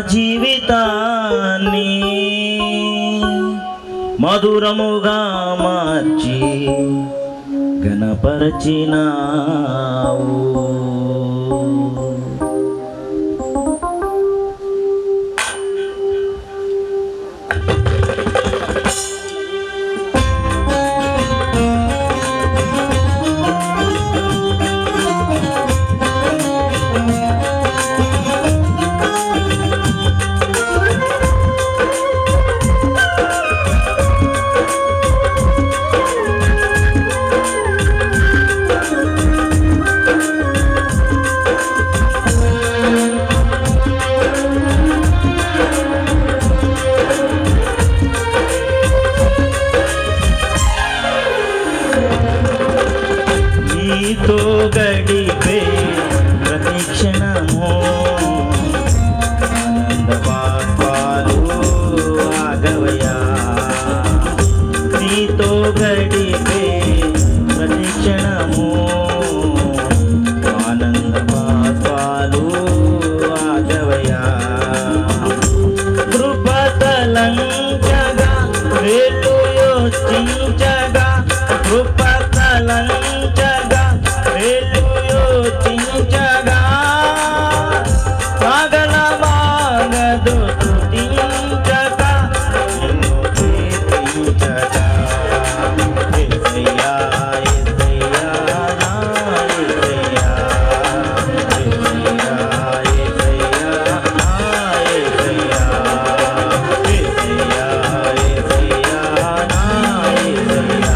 జీవితాన్ని మధురముగా మార్చి ఘనపరచినావు. నీతో గడిపే ప్రతిక్షణము ఆనంద బాష్పాలు ఆగవయ్యా. నీతో గడిపే ప్రతిక్షణము ఆనంద బాష్పాలు ఆగవయ్యా. కృపతలంచగా వేలు యోచించగా కృపతలంచగా వేలు యోచించగా పగల మాగదు స్తుతించక నిన్ను కీర్తించగా. యేసయ్యా యేసయ్యా నా యేసయ్యా, యేసయ్యా యేసయ్యా నా యేసయ్యా, యేసయ్యా యేసయ్యా నా యేసయ్యా,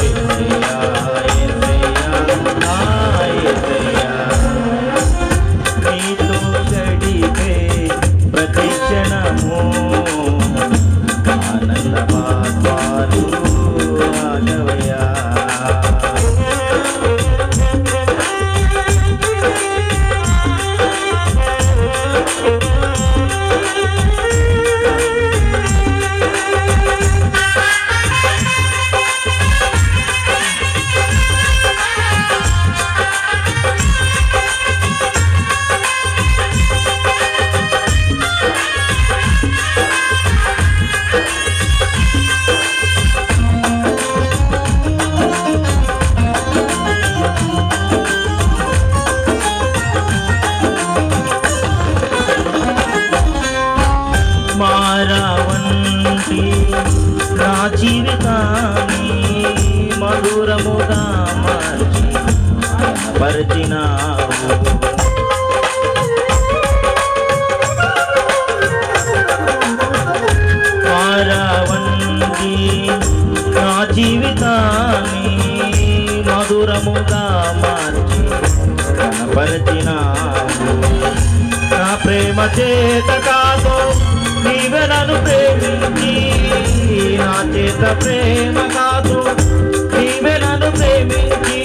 యేసయ్యా యేసయ్యా నా యేసయ్యా. నీతో గడిపే ప్రతిక్షణము ఆనంద బాష్పాలు ఆగవయ్యా. మారవంటి నా జీవితాన్ని మధురముగా మార్చి ఘనపరచినావు. మారవంటి నా జీవితాన్ని మధురముగా మార్చి ఘనపరచినావు. నా ప్రేమ చేత కాదు నీవే నన్ను ప్రేమించి, నా చేత ప్రేమ కాదు నీవే నన్ను ప్రేమించి,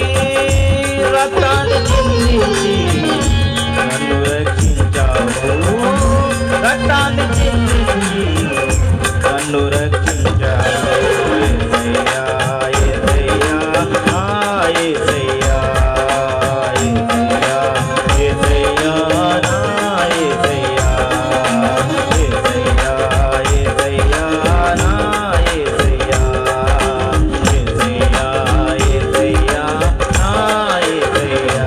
రక్తాన్ని చిందించి నన్ను రక్షించావు. రక్తాన్ని చిందించి నన్ను రక్షించావు. యేసయ్యా యేసయ్యా నా యేసయ్యా, యేసయ్యా యేసయ్యా నా యేసయ్యా, యేసయ్యా యేసయ్యా నా యేసయ్యా, యేసయ్యా యేసయ్యా నా యేసయ్యా.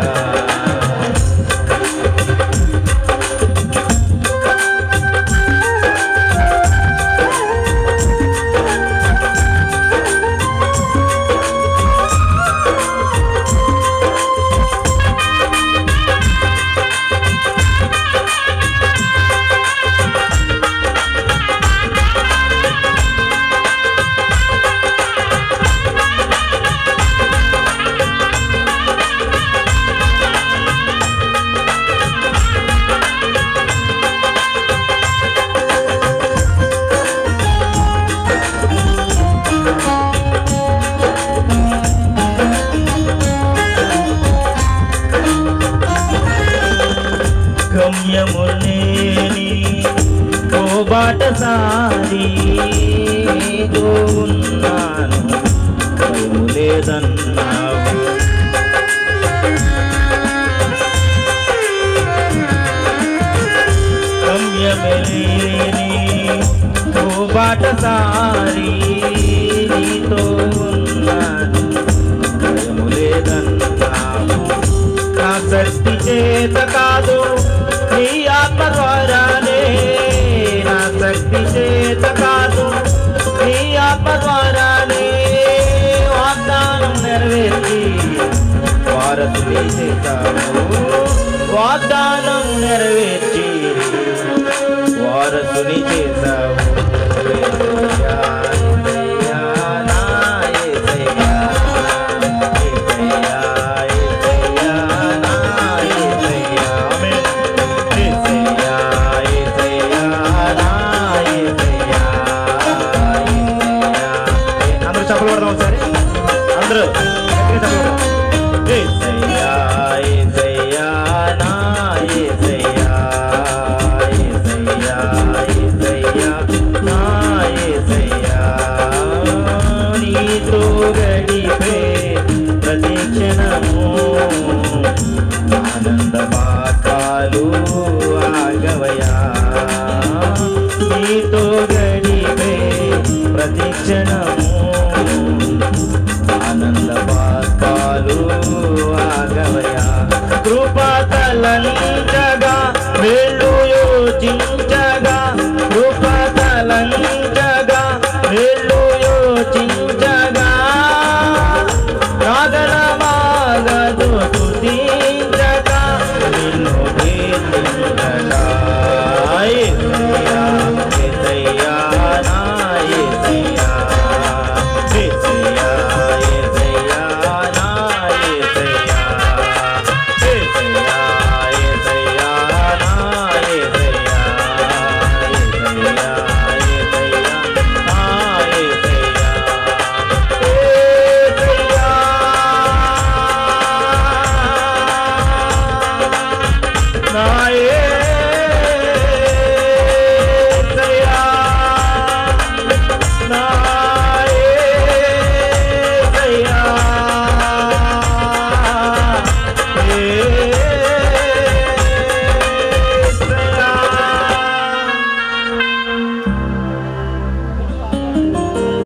గమ్యములేని ఓ బాటసారి నీతో ఉన్నాను, భయము లేదన్నావు. శక్తి చేత కాదు నీ ఆత్మ ద్వారానే, నా శక్తి చేత కాదు నీ ఆత్మ ద్వారానే వాగ్దానం నెరవేర్చి వారసుని చేశావు, వాగ్దానం నెరవేర్చి వారసుని చేశావు. అందరూ చెప్పలు పడదాం ఒకసారి, అందరూ ఏసయ్యా ఏసయ్యా నా ఏసయ్యా, ఏసయ్యా ఏసయ్యా నా ఏసయ్యా, నీతో గడిపే ప్రతి క్షణము ఆనంద బాష్పాలు ఆగవయా, నీతో గడిపే ప్రతి క్షణము ఆనంద బాష్పాలు ఆగవయా. కృప తలంచ